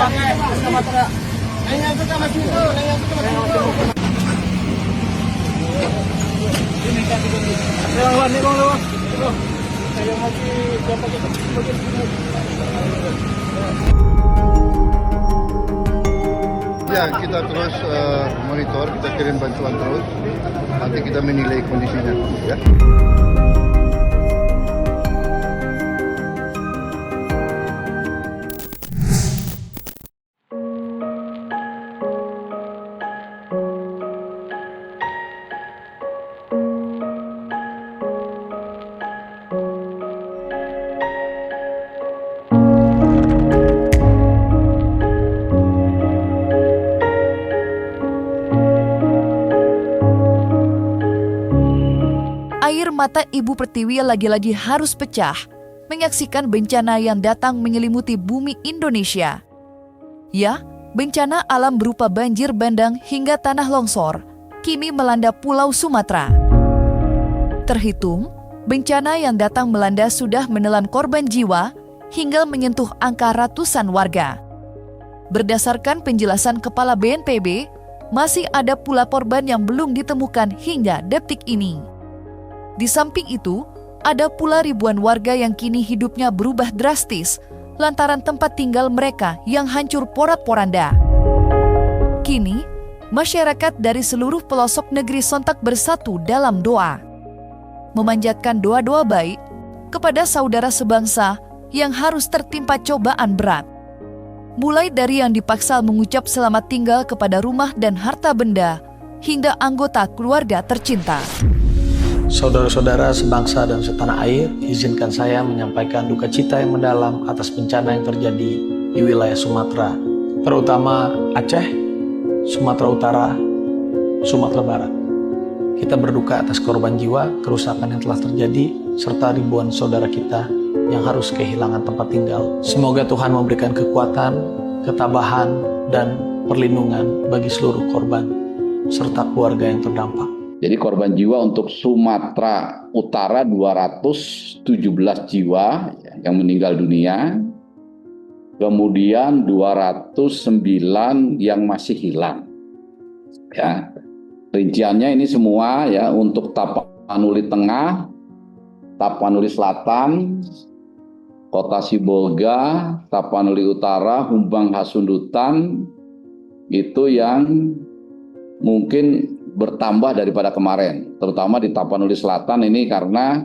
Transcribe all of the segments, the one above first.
Ya, kita terus monitor, kita kirim bantuan terus. Nanti kita menilai kondisinya, ya. Air mata Ibu Pertiwi lagi-lagi harus pecah menyaksikan bencana yang datang menyelimuti bumi Indonesia. Ya, bencana alam berupa banjir bandang hingga tanah longsor kini melanda Pulau Sumatera. Terhitung, bencana yang datang melanda sudah menelan korban jiwa hingga menyentuh angka ratusan warga. Berdasarkan penjelasan Kepala BNPB, masih ada pula korban yang belum ditemukan hingga detik ini. Di samping itu, ada pula ribuan warga yang kini hidupnya berubah drastis lantaran tempat tinggal mereka yang hancur porak-poranda. Kini, masyarakat dari seluruh pelosok negeri sontak bersatu dalam doa, memanjatkan doa-doa baik kepada saudara sebangsa yang harus tertimpa cobaan berat. Mulai dari yang dipaksa mengucap selamat tinggal kepada rumah dan harta benda, hingga anggota keluarga tercinta. Saudara-saudara sebangsa dan setanah air, izinkan saya menyampaikan duka cita yang mendalam atas bencana yang terjadi di wilayah Sumatera, terutama Aceh, Sumatera Utara, Sumatera Barat. Kita berduka atas korban jiwa, kerusakan yang telah terjadi, serta ribuan saudara kita yang harus kehilangan tempat tinggal. Semoga Tuhan memberikan kekuatan, ketabahan, dan perlindungan bagi seluruh korban, serta keluarga yang terdampak. Jadi korban jiwa untuk Sumatera Utara 217 jiwa yang meninggal dunia, kemudian 209 yang masih hilang. Ya, rinciannya ini semua ya untuk Tapanuli Tengah, Tapanuli Selatan, Kota Sibolga, Tapanuli Utara, Humbang Hasundutan, itu yang mungkin bertambah daripada kemarin, terutama di Tapanuli Selatan ini karena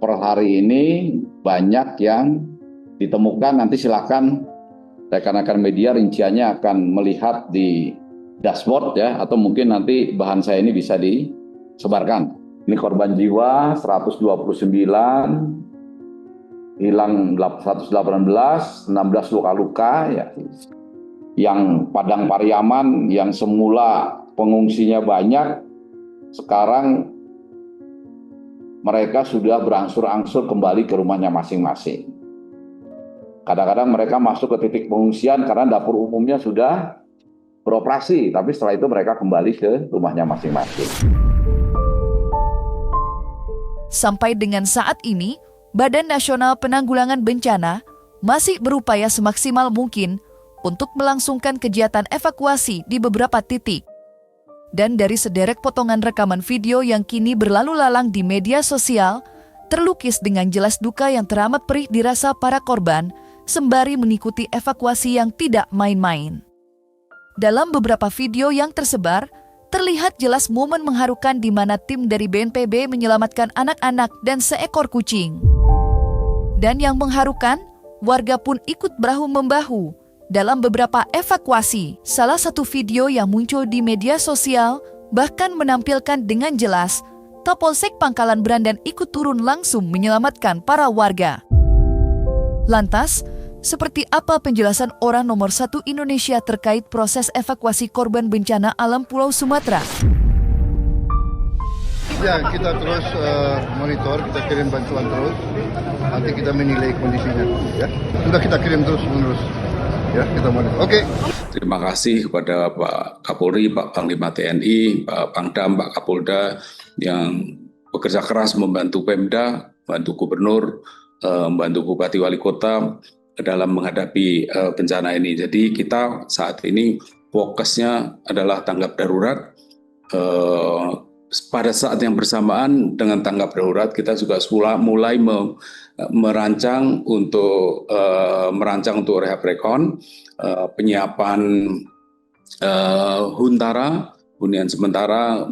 per hari ini banyak yang ditemukan. Nanti silakan rekan-rekan media rinciannya akan melihat di dashboard ya, atau mungkin nanti bahan saya ini bisa disebarkan. Ini korban jiwa 129, hilang 118, 16 luka-luka ya. Yang Padang Pariaman yang semula pengungsinya banyak, sekarang mereka sudah berangsur-angsur kembali ke rumahnya masing-masing. Kadang-kadang mereka masuk ke titik pengungsian karena dapur umumnya sudah beroperasi, tapi setelah itu mereka kembali ke rumahnya masing-masing. Sampai dengan saat ini, Badan Nasional Penanggulangan Bencana masih berupaya semaksimal mungkin untuk melangsungkan kegiatan evakuasi di beberapa titik. Dan dari sederet potongan rekaman video yang kini berlalu lalang di media sosial, terlukis dengan jelas duka yang teramat perih dirasa para korban sembari mengikuti evakuasi yang tidak main-main. Dalam beberapa video yang tersebar, terlihat jelas momen mengharukan di mana tim dari BNPB menyelamatkan anak-anak dan seekor kucing. Dan yang mengharukan, warga pun ikut bahu-membahu dalam beberapa evakuasi. Salah satu video yang muncul di media sosial bahkan menampilkan dengan jelas Kapolsek Pangkalan Brandan ikut turun langsung menyelamatkan para warga. Lantas, seperti apa penjelasan orang nomor 1 Indonesia terkait proses evakuasi korban bencana alam Pulau Sumatera? Ya, kita terus monitor, kita kirim bantuan terus. Nanti kita menilai kondisinya, ya. Sudah kita kirim terus menerus. Ya, kita monitor. Oke. Terima kasih kepada Pak Kapolri, Pak Panglima TNI, Pak Pangdam, Pak Kapolda yang bekerja keras membantu Pemda, membantu Gubernur, membantu Bupati Wali Kota dalam menghadapi bencana ini. Jadi kita saat ini fokusnya adalah tanggap darurat. Pada saat yang bersamaan dengan tanggap darurat, kita juga mulai merancang untuk rehab rekon, penyiapan hunian sementara,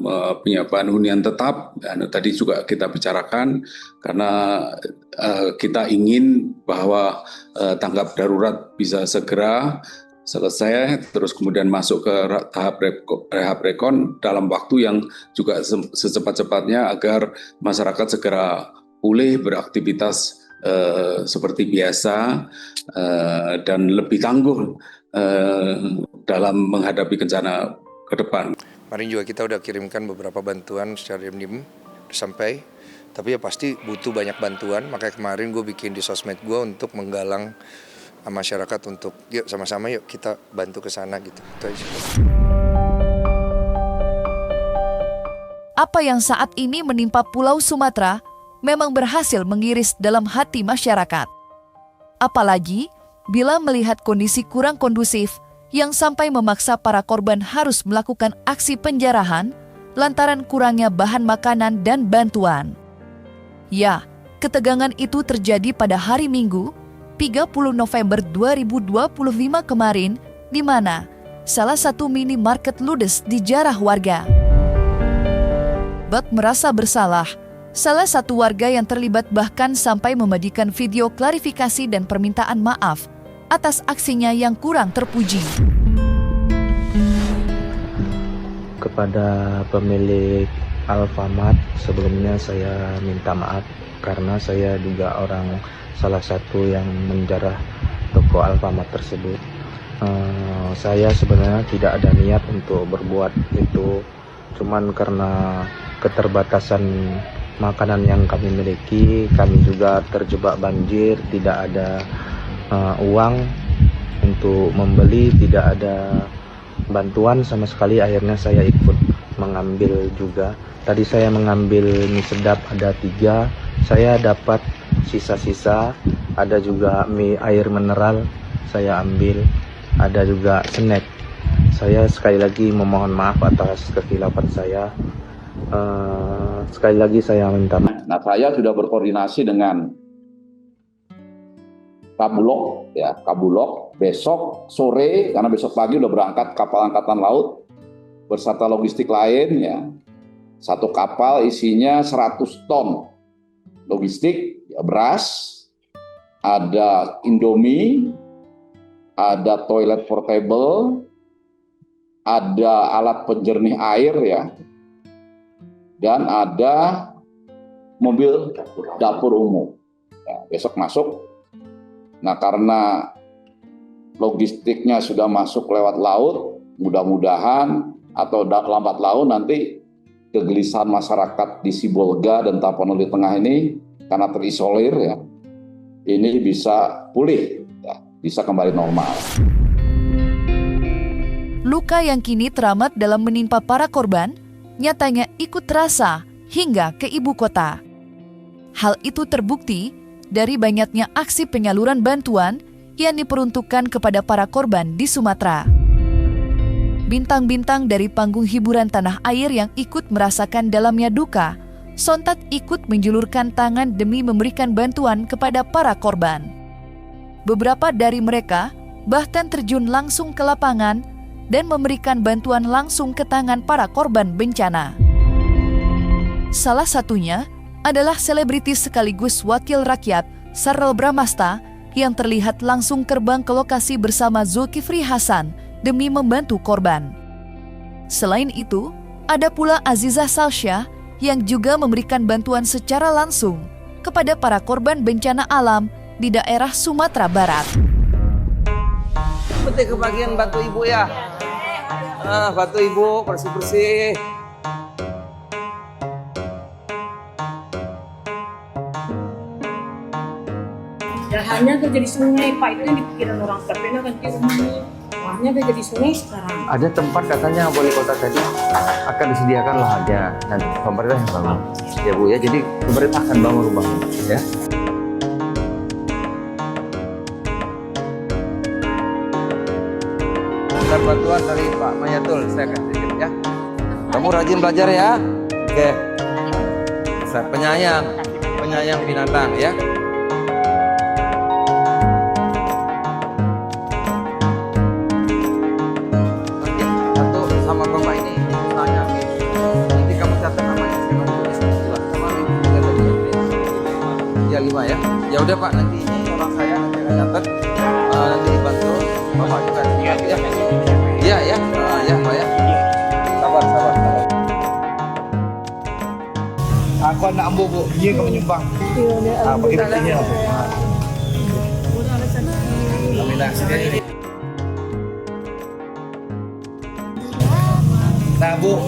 penyiapan hunian tetap. Dan tadi juga kita bicarakan karena kita ingin bahwa tanggap darurat bisa segera selesai, terus kemudian masuk ke tahap rehab rekon dalam waktu yang juga secepat-cepatnya agar masyarakat segera pulih beraktivitas seperti biasa dan lebih tangguh dalam menghadapi bencana ke depan. Kemarin juga kita udah kirimkan beberapa bantuan secara diem-diem sampai, tapi ya pasti butuh banyak bantuan. Makanya kemarin gue bikin di sosmed gue untuk menggalang masyarakat untuk yuk sama-sama yuk kita bantu ke sana gitu. Itu aja. Apa yang saat ini menimpa Pulau Sumatera memang berhasil mengiris dalam hati masyarakat. Apalagi bila melihat kondisi kurang kondusif yang sampai memaksa para korban harus melakukan aksi penjarahan lantaran kurangnya bahan makanan dan bantuan. Ya, ketegangan itu terjadi pada hari Minggu, 30 November 2025 kemarin, di mana salah satu minimarket ludes dijarah warga. Bak merasa bersalah, salah satu warga yang terlibat bahkan sampai memedikan video klarifikasi dan permintaan maaf atas aksinya yang kurang terpuji. Kepada pemilik Alfamart, sebelumnya saya minta maaf karena saya juga salah satu yang menjarah toko Alfamart tersebut. Saya sebenarnya tidak ada niat untuk berbuat itu, cuman karena keterbatasan makanan yang kami miliki, kami juga terjebak banjir, tidak ada uang untuk membeli, tidak ada bantuan sama sekali. Akhirnya saya ikut mengambil juga. Tadi saya mengambil mie sedap ada 3, saya dapat sisa-sisa, ada juga mie air mineral saya ambil, ada juga snack. Saya sekali lagi memohon maaf atas kekhilapan saya. Sekali lagi saya minta maaf. Nah, saya sudah berkoordinasi dengan Kabulok besok sore, karena besok pagi udah berangkat kapal angkatan laut berserta logistik lain ya. Satu kapal isinya 100 ton logistik, beras, ada Indomie, ada toilet portable, ada alat penjernih air ya, dan ada mobil dapur umum. Ya, besok masuk. Nah, karena logistiknya sudah masuk lewat laut, mudah-mudahan atau lambat laun nanti kegelisahan masyarakat di Sibolga dan Tapanuli Tengah ini karena terisolir ya, ini bisa pulih, ya, bisa kembali normal. Luka yang kini teramat dalam menimpa para korban nyatanya ikut terasa hingga ke ibu kota. Hal itu terbukti dari banyaknya aksi penyaluran bantuan yang diperuntukkan kepada para korban di Sumatera. Bintang-bintang dari panggung hiburan tanah air yang ikut merasakan dalamnya duka, sontak ikut menjulurkan tangan demi memberikan bantuan kepada para korban. Beberapa dari mereka bahkan terjun langsung ke lapangan dan memberikan bantuan langsung ke tangan para korban bencana. Salah satunya adalah selebritis sekaligus wakil rakyat Sarel Bramasta yang terlihat langsung terbang ke lokasi bersama Zulkifli Hasan demi membantu korban. Selain itu, ada pula Azizah Salsya yang juga memberikan bantuan secara langsung kepada para korban bencana alam di daerah Sumatera Barat. Betul kebagian bantu ibu ya. Bantu ibu bersih-bersih. Hanya kerja di sungai, Pak, itu yang dipikiran orang terpena kan di rumah ini. Hanya kerja di sungai sekarang. Ada tempat katanya wali kota tadi akan disediakan lahannya dan pemerintah yang bangun. Ya Bu ya, jadi pemerintah akan bangun rumahnya ya. Sebentar bantuan dari Pak Mayatul, saya kasih sedikit ya. Kamu rajin belajar ya. Oke. Saya penyayang binatang ya. Oke, satu sama Bapak ini tanya. Nanti kamu catat namanya sama tulis sama ya 5 ya. Ya udah Pak, nanti ini orang saya nanti akan catat. Nanti dibantu Bapak juga ya. Iya ya. Ya Pak ya. Sabar. Aku anak ambo bu, dia kamu nyumbang. Bagi buktinya. Alhamdulillah sini. Nah bu,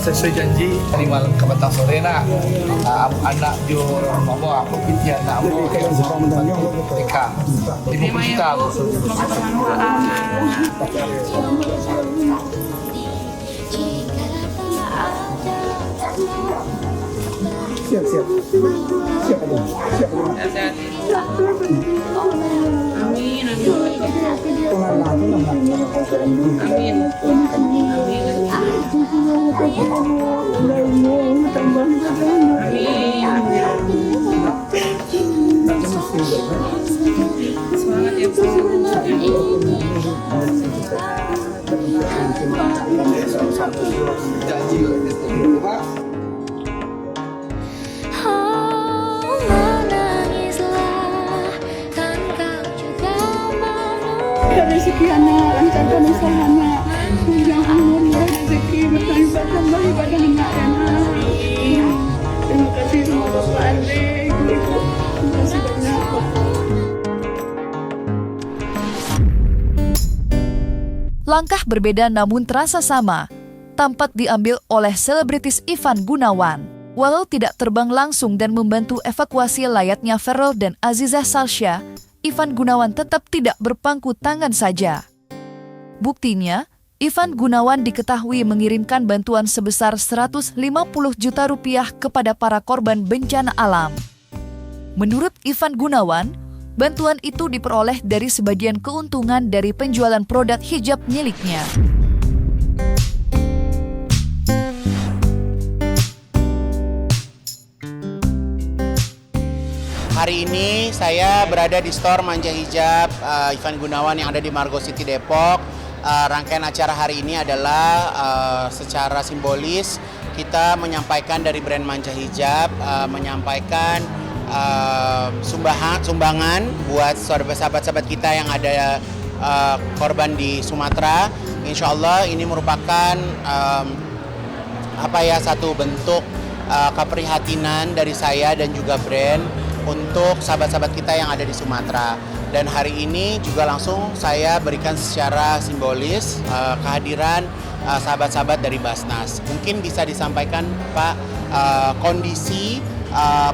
sesuai janji tadi malam ke petang sore nak anak jo mama aku pinjam anak aku mereka 50 juta bu. Siap aduh. Amin. Semangat ya Bu. Janji Pak. Rezeki anak, lancarkan usahanya, panjang umur ya, rezeki berlimpah daripada anak anak. Terima kasih sama Bapak Andre, Ibu. Terima kasih banyak Pak. Langkah berbeda namun terasa sama, tampak diambil oleh selebritis Ivan Gunawan. Walau tidak terbang langsung dan membantu evakuasi layaknya Ferrell dan Aziza Salsya, Ivan Gunawan tetap tidak berpangku tangan saja. Buktinya, Ivan Gunawan diketahui mengirimkan bantuan sebesar 150 juta rupiah kepada para korban bencana alam. Menurut Ivan Gunawan, bantuan itu diperoleh dari sebagian keuntungan dari penjualan produk hijab miliknya. Hari ini saya berada di store Manja Hijab Ivan Gunawan yang ada di Margo City Depok. Rangkaian acara hari ini adalah secara simbolis kita menyampaikan dari brand Manja Hijab menyampaikan sumbangan buat sahabat-sahabat kita yang ada korban di Sumatera. Insya Allah ini merupakan satu bentuk keprihatinan dari saya dan juga brand untuk sahabat-sahabat kita yang ada di Sumatera. Dan hari ini juga langsung saya berikan secara simbolis kehadiran sahabat-sahabat dari Basnas. Mungkin bisa disampaikan Pak kondisi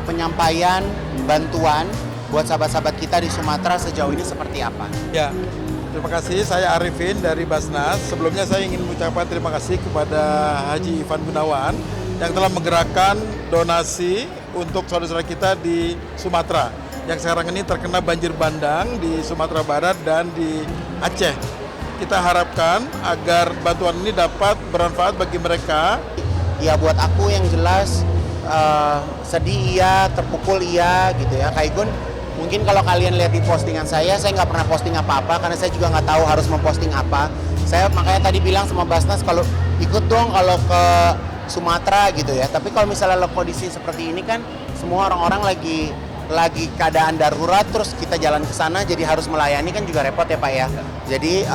penyampaian bantuan buat sahabat-sahabat kita di Sumatera sejauh ini seperti apa? Ya, terima kasih. Saya Arifin dari Basnas. Sebelumnya saya ingin mengucapkan terima kasih kepada Haji Ivan Gunawan yang telah menggerakkan donasi untuk saudara-saudara kita di Sumatera yang sekarang ini terkena banjir bandang di Sumatera Barat dan di Aceh. Kita harapkan agar bantuan ini dapat bermanfaat bagi mereka. Ya buat aku yang jelas sedih iya, terpukul iya gitu ya. Kak Igun, mungkin kalau kalian lihat di postingan saya nggak pernah posting apa-apa karena saya juga nggak tahu harus memposting apa. Saya makanya tadi bilang sama Basnas kalau ikut dong kalau ke Sumatera gitu ya. Tapi kalau misalnya kondisi seperti ini kan semua orang-orang lagi keadaan darurat terus kita jalan ke sana jadi harus melayani kan juga repot ya Pak ya. Jadi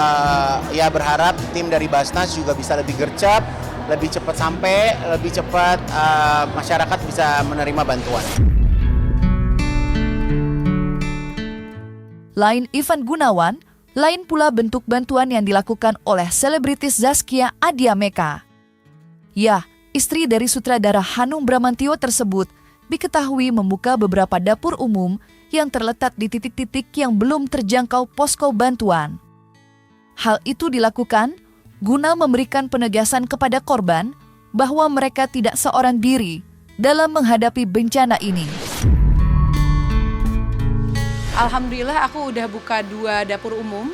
ya berharap tim dari Basnas juga bisa lebih gercep, lebih cepat sampai, lebih cepat masyarakat bisa menerima bantuan. Lain Ivan Gunawan, lain pula bentuk bantuan yang dilakukan oleh selebritis Zaskia Adiameka. Ya, istri dari sutradara Hanung Bramantio tersebut diketahui membuka beberapa dapur umum yang terletak di titik-titik yang belum terjangkau posko bantuan. Hal itu dilakukan guna memberikan penegasan kepada korban bahwa mereka tidak seorang diri dalam menghadapi bencana ini. Alhamdulillah aku udah buka 2 dapur umum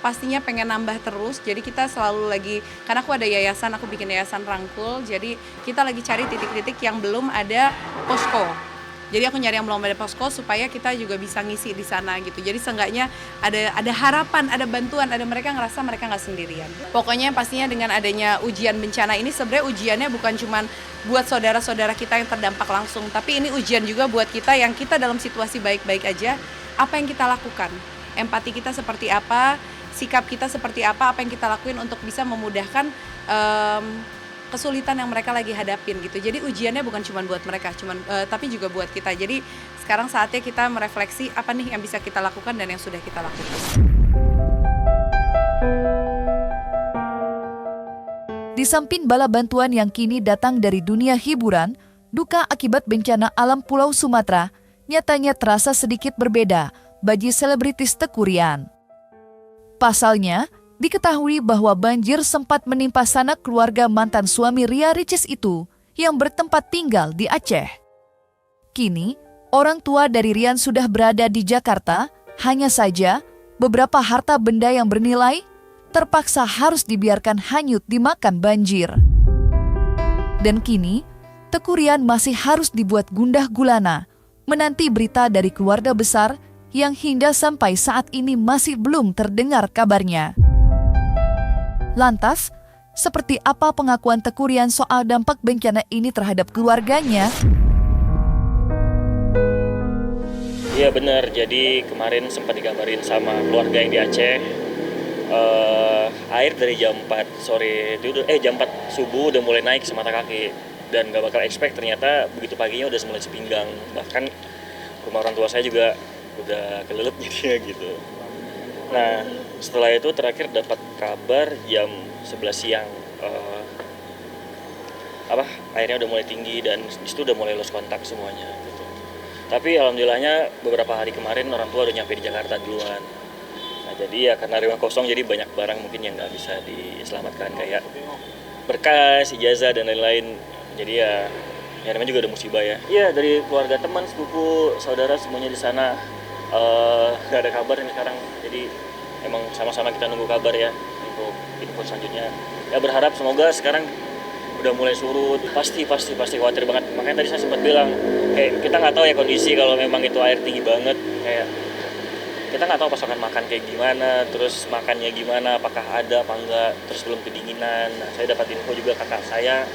pastinya pengen nambah terus. Jadi kita selalu lagi, karena aku ada yayasan, aku bikin yayasan Rangkul. Jadi kita lagi cari titik-titik yang belum ada posko. Jadi aku nyari yang belum ada posko supaya kita juga bisa ngisi di sana gitu. Jadi seenggaknya ada harapan, ada bantuan, ada mereka ngerasa mereka nggak sendirian. Pokoknya pastinya dengan adanya ujian bencana ini sebenarnya ujiannya bukan cuma buat saudara-saudara kita yang terdampak langsung, tapi ini ujian juga buat kita yang kita dalam situasi baik-baik aja, apa yang kita lakukan. Empati kita seperti apa, sikap kita seperti apa yang kita lakuin untuk bisa memudahkan kesulitan yang mereka lagi hadapin gitu. Jadi ujiannya bukan cuma buat mereka, tapi juga buat kita. Jadi sekarang saatnya kita merefleksi apa nih yang bisa kita lakukan dan yang sudah kita lakukan. Di samping bala bantuan yang kini datang dari dunia hiburan, duka akibat bencana alam Pulau Sumatera nyatanya terasa sedikit berbeda bagi selebritis Tekurian. Pasalnya, diketahui bahwa banjir sempat menimpa sanak keluarga mantan suami Ria Ricis itu yang bertempat tinggal di Aceh. Kini, orang tua dari Rian sudah berada di Jakarta, hanya saja beberapa harta benda yang bernilai terpaksa harus dibiarkan hanyut dimakan banjir. Dan kini, Tekurian masih harus dibuat gundah gulana menanti berita dari keluarga besar yang hingga sampai saat ini masih belum terdengar kabarnya. Lantas, seperti apa pengakuan Tekurian soal dampak bencana ini terhadap keluarganya? Iya benar, jadi kemarin sempat dikabarin sama keluarga yang di Aceh, air dari jam 4 sore, jam 4 subuh udah mulai naik semata kaki. Dan gak bakal expect ternyata begitu paginya udah mulai sepinggang. Bahkan rumah orang tua saya juga udah kelelep jadinya gitu. Nah, setelah itu terakhir dapat kabar jam 11 siang airnya udah mulai tinggi dan disitu udah mulai lost kontak semuanya gitu. Tapi alhamdulillahnya beberapa hari kemarin orang tua udah nyampe di Jakarta duluan. Nah, jadi ya karena rumah kosong jadi banyak barang mungkin yang nggak bisa diselamatkan kayak berkas, ijazah dan lain-lain. Jadi ya namanya juga udah musibah ya. Iya, dari keluarga, teman, sepupu, saudara semuanya di sana nggak ada kabar nih sekarang. Jadi emang sama-sama kita nunggu kabar ya untuk info selanjutnya. Ya berharap semoga sekarang udah mulai surut. Pasti khawatir banget. Makanya tadi saya sempat bilang kayak kita nggak tahu ya kondisi kalau memang itu air tinggi banget, kayak kita nggak tahu pasokan makan kayak gimana, terus makannya gimana, apakah ada apa enggak, terus belum kedinginan. Nah, saya dapat info juga kakak saya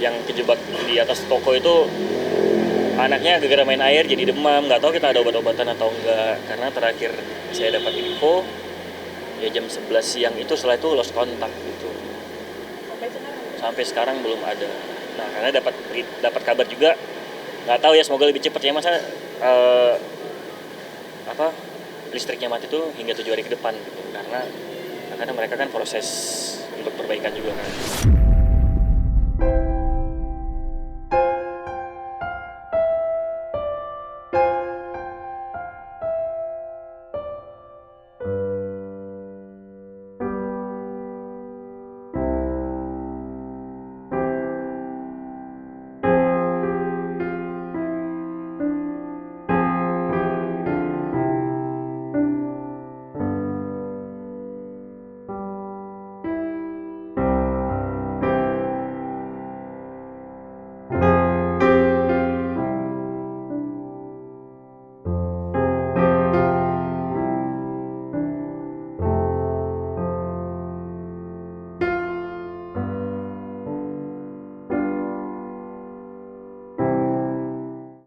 yang kejebak di atas toko itu anaknya gara-gara main air jadi demam, nggak tahu kita ada obat-obatan atau enggak, karena terakhir saya dapat info ya jam 11 siang itu, setelah itu lost kontak gitu. Sampai sekarang belum ada. Nah, karena dapat kabar juga, nggak tahu ya, semoga lebih cepat ya, masa listriknya mati tuh hingga 7 hari ke depan gitu, karena mereka kan proses untuk perbaikan juga kan.